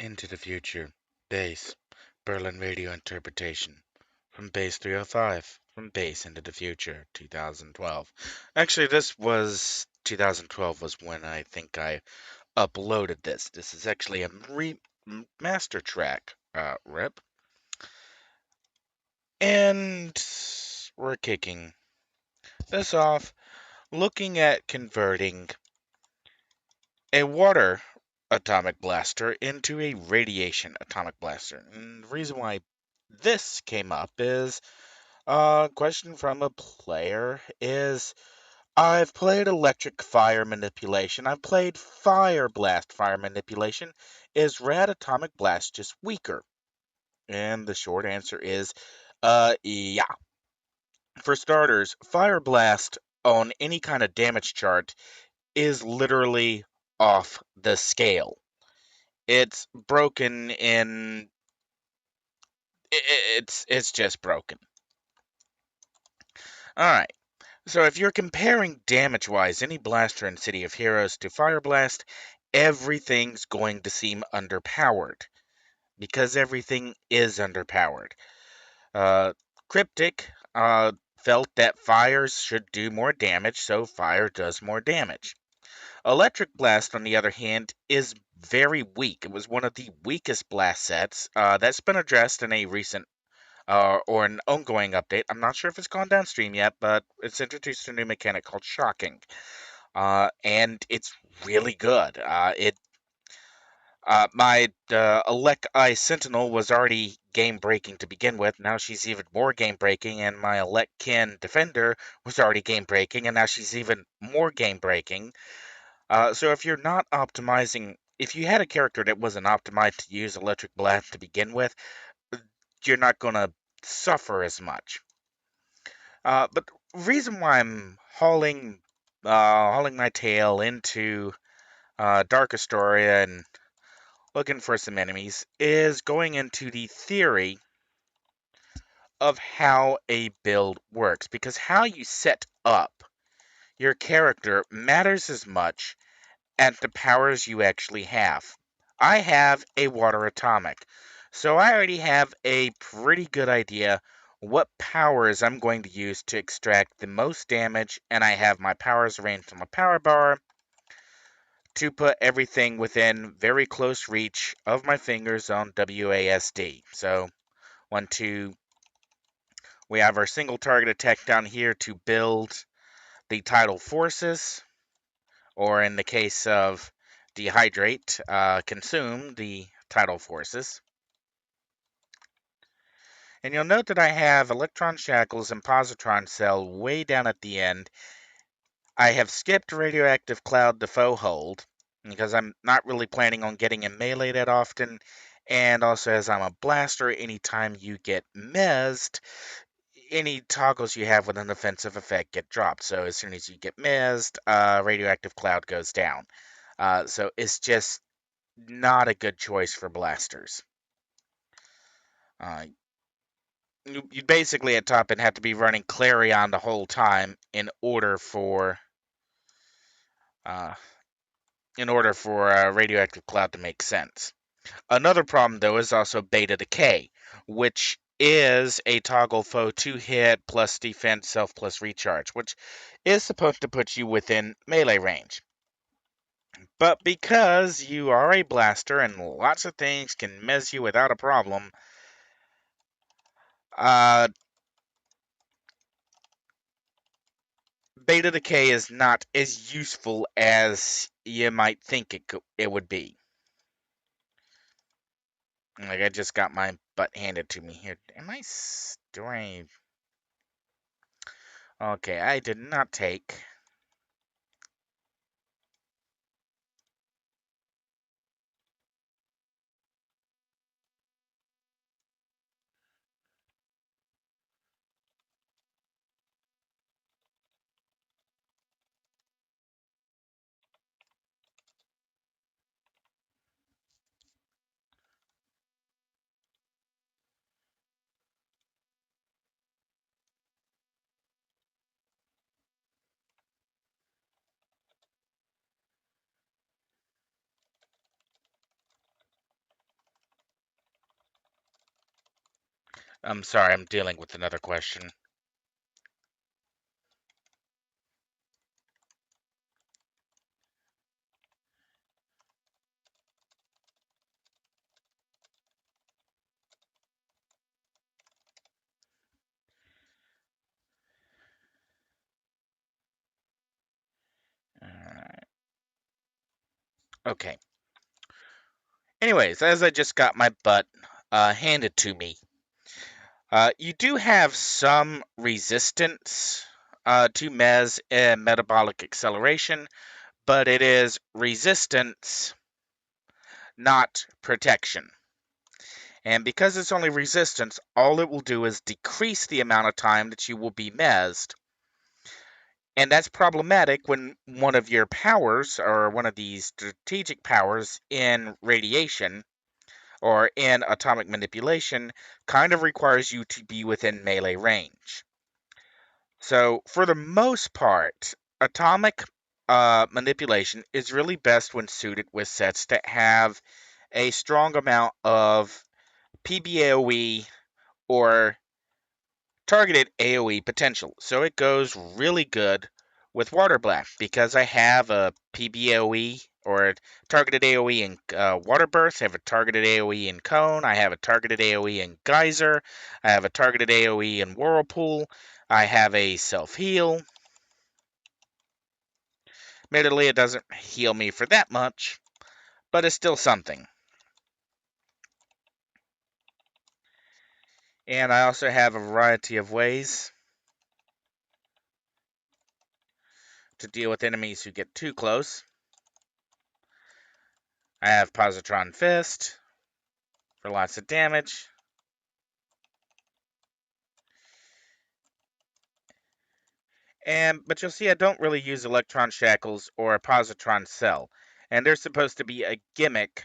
Into the Future, Base, Berlin Radio Interpretation, from Base 305, from Base into the Future, 2012. Actually, this was 2012 was when I think I uploaded this. This is actually a master track rip, and we're kicking this off looking at converting a water atomic blaster into a radiation atomic blaster. And the reason why this came up is a question from a player is I've played electric fire manipulation. I've played fire blast fire manipulation. Is rad atomic blast just weaker? And the short answer is yeah. For starters, fire blast on any kind of damage chart is literally off the scale. It's broken in it's just broken. All right. So if you're comparing damage-wise any blaster in City of Heroes to Fire Blast, everything's going to seem underpowered because everything is underpowered. Uh, Cryptic felt that fires should do more damage, so fire does more damage. Electric Blast, on the other hand, is very weak. It was one of the weakest blast sets that's been addressed in a recent or an ongoing update. I'm not sure if it's gone downstream yet, but it's introduced a new mechanic called Shocking, and it's really good. My Elec Eye Sentinel was already game breaking to begin with. Now she's even more game breaking, and my Elec Kin Defender was already game breaking, and now she's even more game breaking. So if you're not optimizing, if you had a character that wasn't optimized to use Electric Blast to begin with, you're not going to suffer as much. But reason why I'm hauling my tail into Dark Astoria and looking for some enemies is going into the theory of how a build works, because how you set up your character matters as much as the powers you actually have. I have a water atomic, so I already have a pretty good idea what powers I'm going to use to extract the most damage, and I have my powers arranged on my power bar to put everything within very close reach of my fingers on WASD. So, 1, 2, we have our single target attack down here to build the tidal forces, or in the case of dehydrate, consume the tidal forces. And you'll note that I have electron shackles and positron cell way down at the end. I have skipped radioactive cloud to foe hold because I'm not really planning on getting in melee that often. And also, as I'm a blaster, anytime you get mezzed, any toggles you have with an offensive effect get dropped. So as soon as you get mezzed, radioactive cloud goes down. So it's just not a good choice for blasters. Uh, you basically at top end have to be running Clarion the whole time uh, in order for radioactive cloud to make sense. Another problem though is also beta decay, which is a toggle foe 2 hit plus defense self plus recharge, which is supposed to put you within melee range. But because you are a blaster and lots of things can mess you without a problem, uh, beta decay is not as useful as you might think it would be. Like, I just got my butt handed to me here. Am I doing? Okay, I did not take. I'm sorry, I'm dealing with another question. Alright. Okay. Anyways, as I just got my butt handed to me, you do have some resistance to metabolic acceleration, but it is resistance, not protection. And because it's only resistance, all it will do is decrease the amount of time that you will be mezzed. And that's problematic when one of your powers, or one of these strategic powers in radiation or in atomic manipulation, kind of requires you to be within melee range. So, for the most part, atomic manipulation is really best when suited with sets that have a strong amount of PBAOE or targeted AoE potential. So it goes really good with Water Blast because I have a PBAOE or targeted AoE in Water Burst, I have a targeted AoE in Cone, I have a targeted AoE in Geyser, I have a targeted AoE in Whirlpool, I have a self heal. Admittedly, it doesn't heal me for that much, but it's still something. And I also have a variety of ways to deal with enemies who get too close. I have Positron Fist for lots of damage. But you'll see I don't really use Electron Shackles or a Positron Cell. And there's supposed to be a gimmick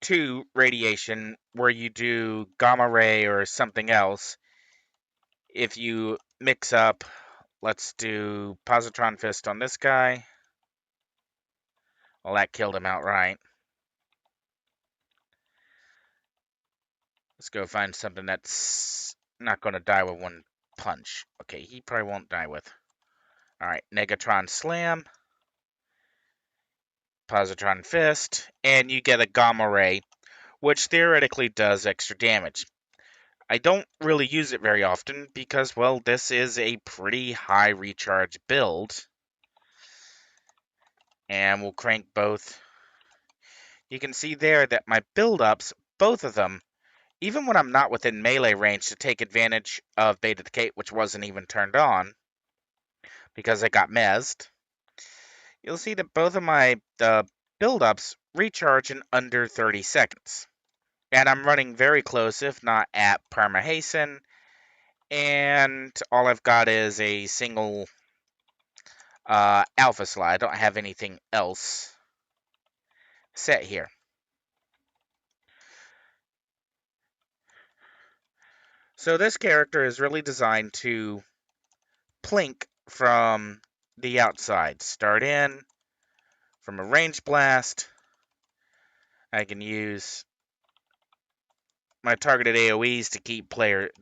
to radiation where you do Gamma Ray or something else. If you mix up, let's do Positron Fist on this guy. Well, that killed him outright. Let's go find something that's not going to die with one punch. Okay, he probably won't die with. Alright, Negatron Slam, Positron Fist, and you get a Gamma Ray, which theoretically does extra damage. I don't really use it very often because, well, this is a pretty high recharge build. And we'll crank both. You can see there that my build-ups, both of them, even when I'm not within melee range to take advantage of Beta Decay, which wasn't even turned on because I got mezzed, you'll see that both of my build-ups recharge in under 30 seconds. And I'm running very close, if not at Perma Hasten, and all I've got is a single Alpha Slide. I don't have anything else set here. So this character is really designed to plink from the outside. Start in from a range blast. I can use my targeted AoEs to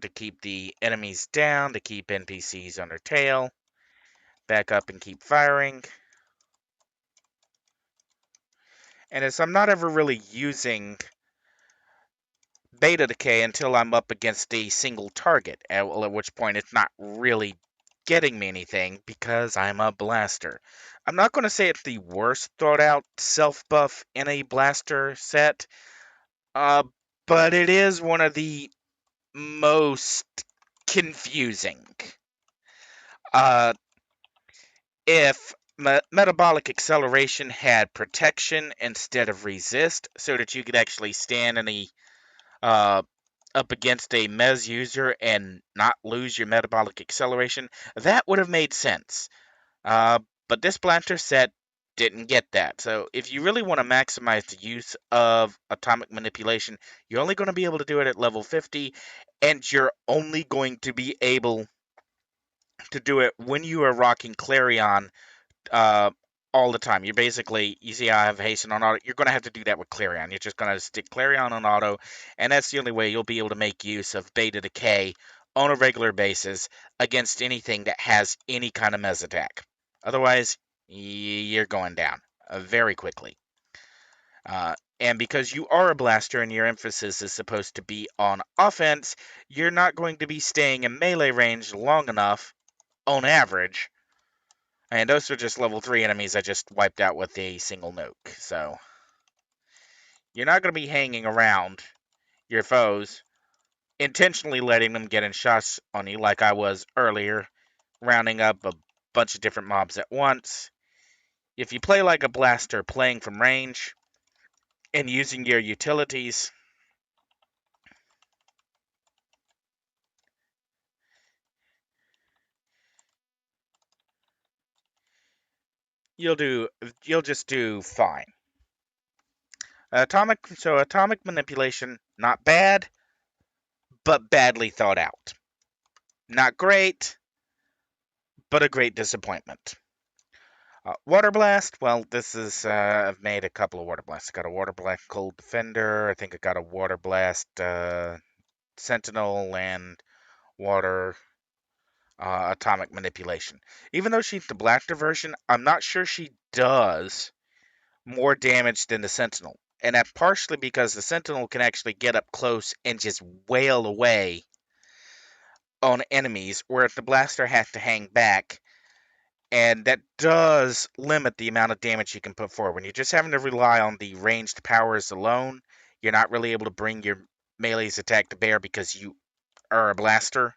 keep the enemies down, to keep NPCs on their tail. Back up and keep firing. And as I'm not ever really using Beta Decay until I'm up against a single target, at which point it's not really getting me anything because I'm a blaster. I'm not going to say it's the worst thought out self buff in a blaster set, but it is one of the most confusing. If metabolic acceleration had protection instead of resist, so that you could actually stand in a up against a Mez user and not lose your metabolic acceleration, that would have made sense. Uh, but this blaster set didn't get that. So if you really want to maximize the use of atomic manipulation, you're only going to be able to do it at level 50, and you're only going to be able to do it when you are rocking Clarion uh, all the time. You're basically, you see how I have hasten on auto? You're going to have to do that with Clarion. You're just going to stick Clarion on auto, and that's the only way you'll be able to make use of Beta Decay on a regular basis against anything that has any kind of mez attack. Otherwise, you're going down very quickly. And because you are a blaster and your emphasis is supposed to be on offense, you're not going to be staying in melee range long enough on average. And those are just level 3 enemies I just wiped out with a single nuke. So you're not going to be hanging around your foes, intentionally letting them get in shots on you like I was earlier, rounding up a bunch of different mobs at once. If you play like a blaster, playing from range, and using your utilities, you'll just do fine. Atomic manipulation, not bad, but badly thought out. Not great, but a great disappointment. Water Blast, well, this is, I've made a couple of Water Blasts. I got a Water Blast Cold Defender, I think I got a Water Blast Sentinel, and Water Atomic Manipulation. Even though she's the blaster version, I'm not sure she does more damage than the Sentinel. And that's partially because the Sentinel can actually get up close and just wail away on enemies, whereas the blaster has to hang back, and that does limit the amount of damage you can put forward. When you're just having to rely on the ranged powers alone, you're not really able to bring your melee's attack to bear because you are a blaster,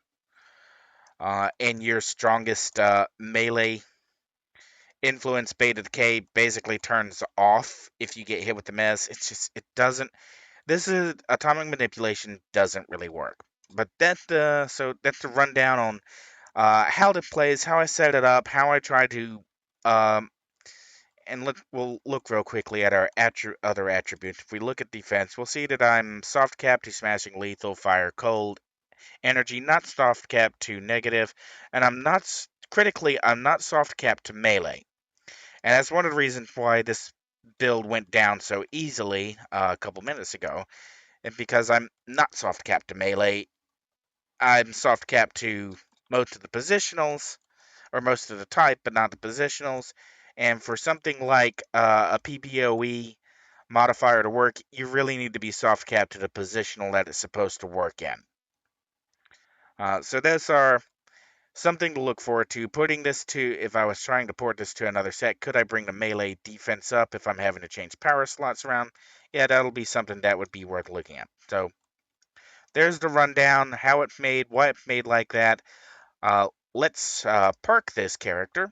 and your strongest melee influence Beta Decay basically turns off if you get hit with the mez. It doesn't. This is atomic manipulation doesn't really work. But so that's the rundown on how it plays, how I set it up, how I try to, um, and we'll look real quickly at our other attributes. If we look at defense, we'll see that I'm soft cap to smashing, lethal, fire, cold, energy, not soft cap to negative, and I'm not soft cap to melee. And that's one of the reasons why this build went down so easily a couple minutes ago, and because I'm not soft cap to melee, I'm soft cap to most of the positionals, or most of the type, but not the positionals. And for something like a PBOE modifier to work, you really need to be soft capped to the positional that it's supposed to work in. So those are something to look forward to. Putting this to, if I was trying to port this to another set, could I bring the melee defense up if I'm having to change power slots around? Yeah, that'll be something that would be worth looking at. So there's the rundown, how it's made, why it's made like that. Let's park this character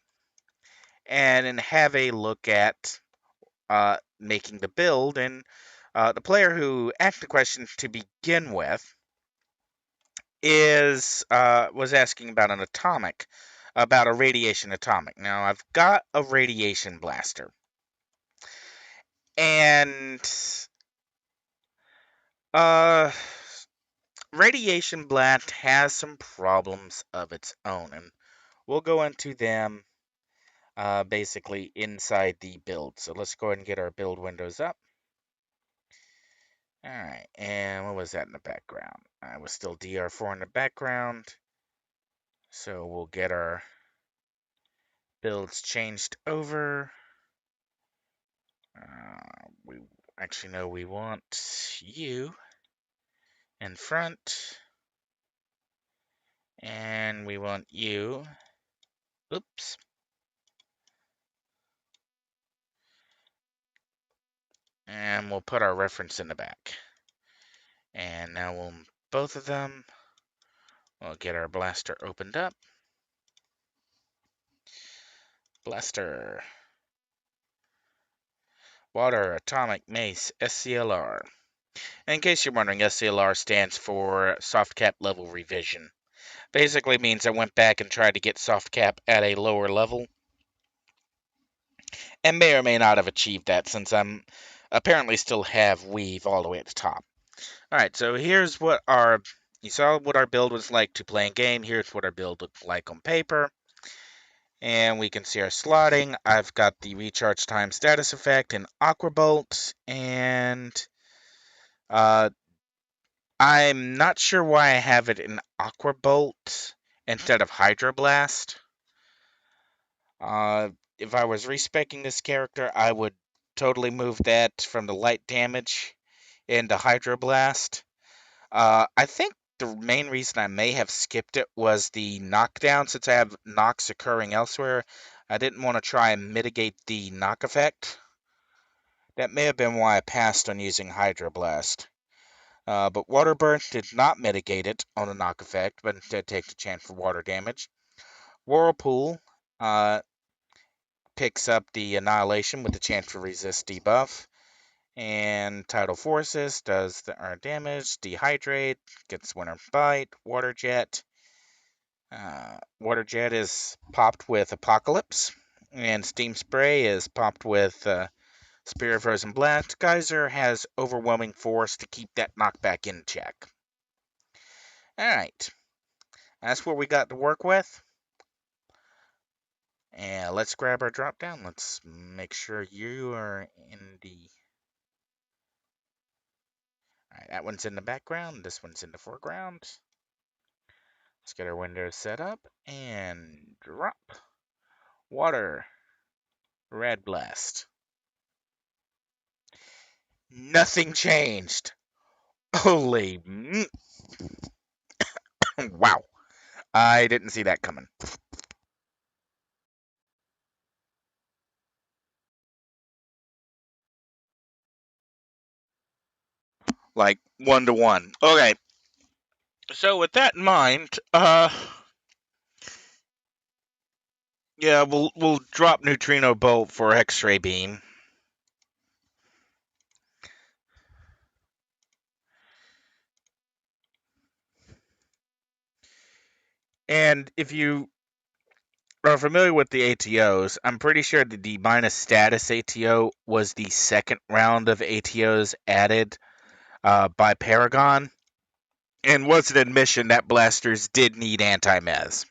and have a look at making the build. And the player who asked the question to begin with was asking about about a radiation atomic. Now I've got a radiation blaster, and uh, radiation blast has some problems of its own, and we'll go into them basically inside the build. So let's go ahead and get our build windows up. All right, and what was that in the background? I was still DR4 in the background. So we'll get our builds changed over. We actually know we want you in front, and we want you. Oops. And we'll put our reference in the back. And now both of them, we'll get our blaster opened up. Blaster. Water Atomic Mace SCLR. In case you're wondering, SCLR stands for Soft Cap Level Revision. Basically means I went back and tried to get soft cap at a lower level, and may or may not have achieved that since I'm apparently still have weave all the way at the top. Alright, so here's what you saw what our build was like to play in game. Here's what our build looked like on paper. And we can see our slotting. I've got the recharge time status effect in Aqua Bolt, and uh, I'm not sure why I have it in Aqua Bolt instead of Hydroblast. If I was respeccing this character, I would totally move that from the light damage into Hydroblast. I think the main reason I may have skipped it was the knockdown, since I have knocks occurring elsewhere. I didn't want to try and mitigate the knock effect. That may have been why I passed on using Hydroblast. But Water Burst did not mitigate it on the knock effect, but instead takes a chance for water damage. Whirlpool picks up the Annihilation with the chance for resist debuff. And Tidal Forces does the earned damage. Dehydrate gets Winter Bite. Water Jet. Water Jet is popped with Apocalypse. And Steam Spray is popped with Spirit Frozen Blast. Geyser has Overwhelming Force to keep that knockback in check. Alright. That's what we got to work with. And let's grab our drop down. Let's make sure you are in the... Alright, that one's in the background. This one's in the foreground. Let's get our windows set up and drop. Water. Red Blast. Nothing changed. Holy... wow. I didn't see that coming. Like 1-to-1. Okay. So with that in mind, yeah, we'll drop Neutrino Bolt for X-Ray Beam. And if you are familiar with the ATOs, I'm pretty sure that the minus status ATO was the second round of ATOs added by Paragon, and was an admission that blasters did need anti-mez.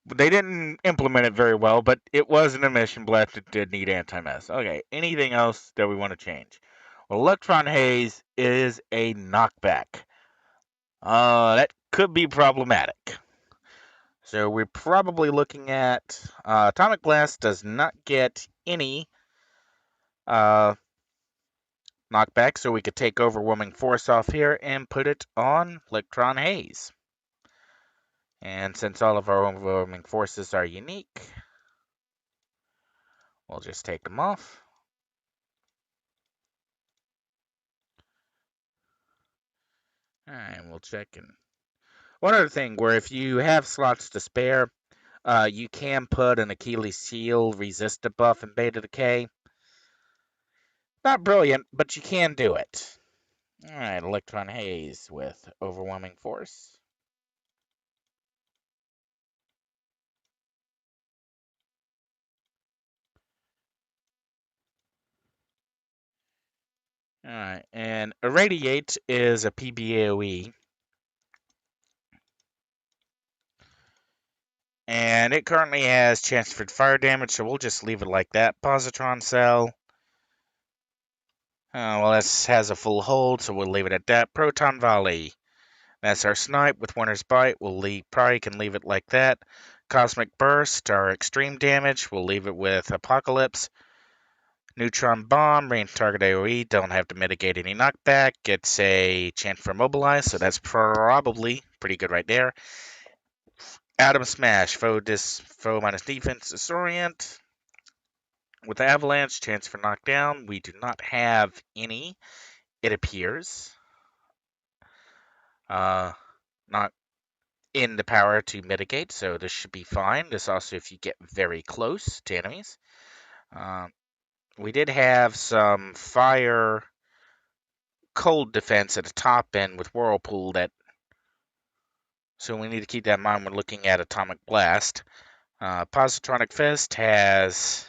They didn't implement it very well, but it was an admission blasters did need anti-mez. Okay, anything else that we want to change? Well, Electron Haze is a knockback. That could be problematic. So we're probably looking at Atomic Blast does not get any knockback, so we could take Overwhelming Force off here and put it on Electron Haze. And since all of our Overwhelming Forces are unique, we'll just take them off. And we'll check in. One other thing, where if you have slots to spare, you can put an Achilles Heel resist debuff in Beta Decay. Not brilliant, but you can do it. Alright, Electron Haze with Overwhelming Force. Alright, and Irradiate is a PBAOE. And it currently has chance for fire damage, so we'll just leave it like that. Positron Cell. Well, this has a full hold, so we'll leave it at that. Proton Volley. That's our snipe with Winter's Bite. Probably can leave it like that. Cosmic Burst, our extreme damage. We'll leave it with Apocalypse. Neutron Bomb, range target AoE. Don't have to mitigate any knockback. It's a chance for Mobilize, so that's probably pretty good right there. Atom Smash, foe minus defense, disorient. With Avalanche, chance for knockdown. We do not have any, it appears. Not in the power to mitigate, so this should be fine. This also if you get very close to enemies. We did have some fire cold defense at the top end with Whirlpool, so we need to keep that in mind when looking at Atomic Blast. Positronic Fist has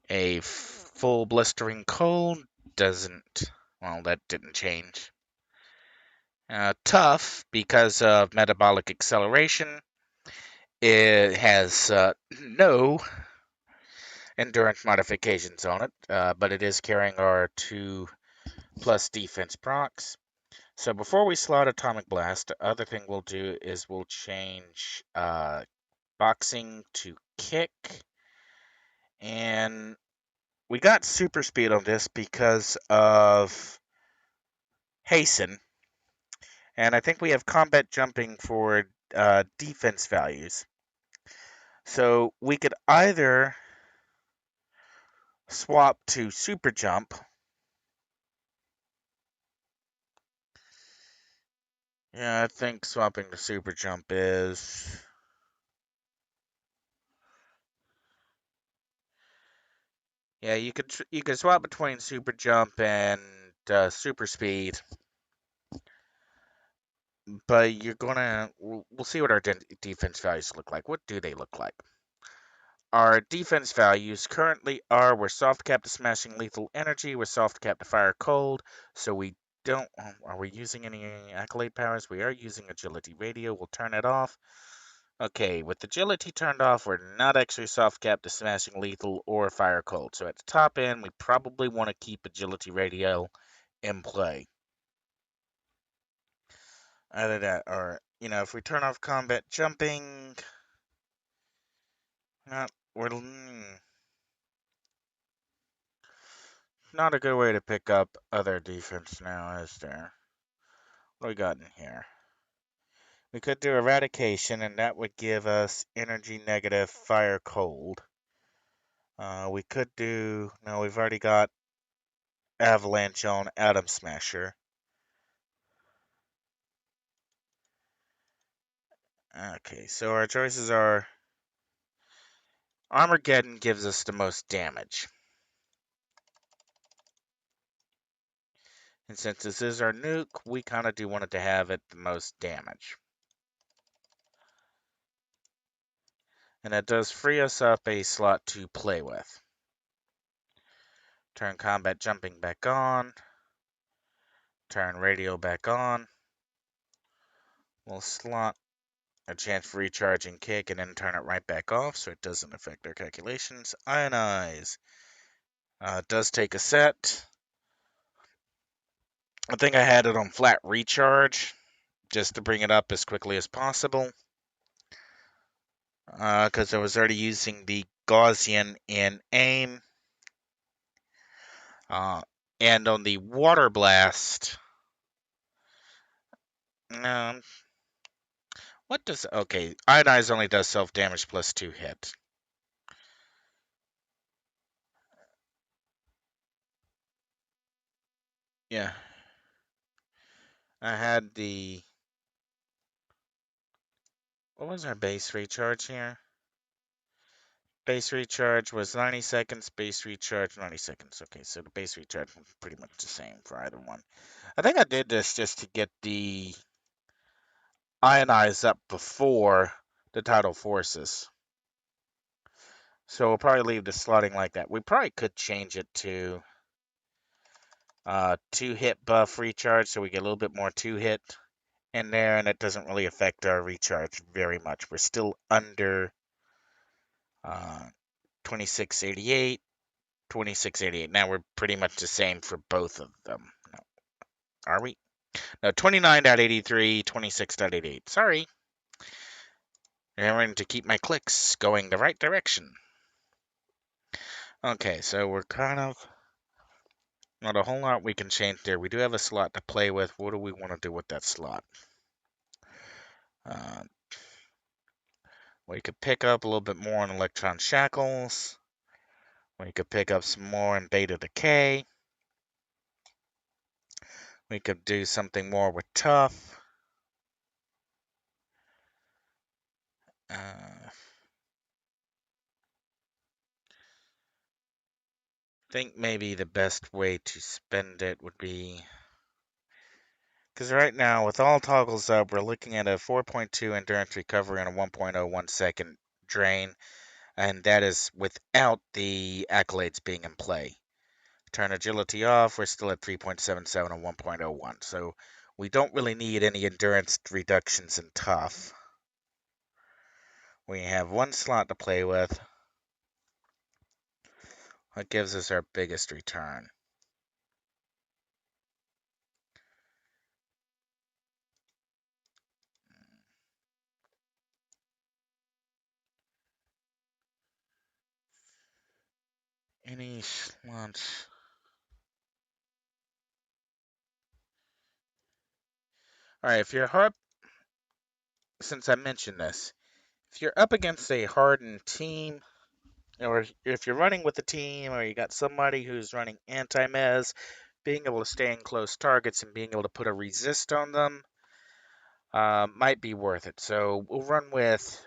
a full blistering cold. Well, that didn't change. Tough, because of metabolic acceleration, it has no endurance modifications on it, but it is carrying our 2 plus defense procs. So before we slot Atomic Blast, the other thing we'll do is we'll change boxing to kick. And we got super speed on this because of hasten. And I think we have combat jumping for defense values. So we could either swap to super jump. Yeah, I think swapping to super jump is... Yeah, you could swap between super jump and super speed, but you're gonna we'll see what our defense values look like. What do they look like? Our defense values currently are: we're soft cap to smashing lethal energy, we're soft cap to fire cold, so we don't... Are we using any accolade powers? We are using agility radio. We'll turn it off. Okay, with agility turned off, we're not actually soft cap to smashing lethal or fire cold. So at the top end, we probably want to keep agility radio in play. Either that, or if we turn off combat jumping, not a good way to pick up other defense now, is there? What do we got in here? We could do eradication, and that would give us energy negative fire cold. We could do... No, we've already got avalanche on atom smasher. Okay, so our choices are... Armageddon gives us the most damage. And since this is our nuke, we kind of do want it to have it the most damage. And that does free us up a slot to play with. Turn combat jumping back on. Turn radio back on. We'll slot a chance for recharge and kick, and then turn it right back off so it doesn't affect our calculations. Ionize. Does take a set. I think I had it on flat recharge, just to bring it up as quickly as possible. Because I was already using the Gaussian in aim. And on the water blast... what does... Okay, Ionize only does self-damage plus 2 hit. Yeah. I had the... What was our base recharge here? Base recharge was 90 seconds, base recharge 90 seconds. Okay, so the base recharge was pretty much the same for either one. I think I did this just to get the Ionize up before the tidal forces. So we'll probably leave the slotting like that. We probably could change it to 2 hit buff recharge, so we get a little bit more 2 hit in there, and it doesn't really affect our recharge very much. We're still under 2688, 2688. Now we're pretty much the same for both of them. No, are we? No, 29.83, 26.88. Sorry. Remembering to keep my clicks going the right direction. Okay, so we're kind of... Not a whole lot we can change there. We do have a slot to play with. What do we want to do with that slot? We could pick up a little bit more on electron shackles. We could pick up some more in beta decay. We could do something more with tough. I think maybe the best way to spend it would be... Because right now, with all toggles up, we're looking at a 4.2 endurance recovery and a 1.01 second drain. And that is without the accolades being in play. Turn agility off, we're still at 3.77 and 1.01. So We don't really need any endurance reductions in tough. We have one slot to play with. That gives us our biggest return. Any slots? Alright, if you're hard, since I mentioned this, if you're up against a hardened team, or if you're running with a team, or you got somebody who's running anti-mez, being able to stay in close targets and being able to put a resist on them might be worth it. So we'll run with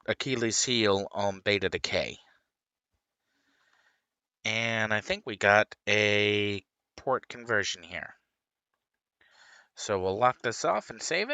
Achilles' heel on Beta Decay. And I think we got a port conversion here. So we'll lock this off and save it.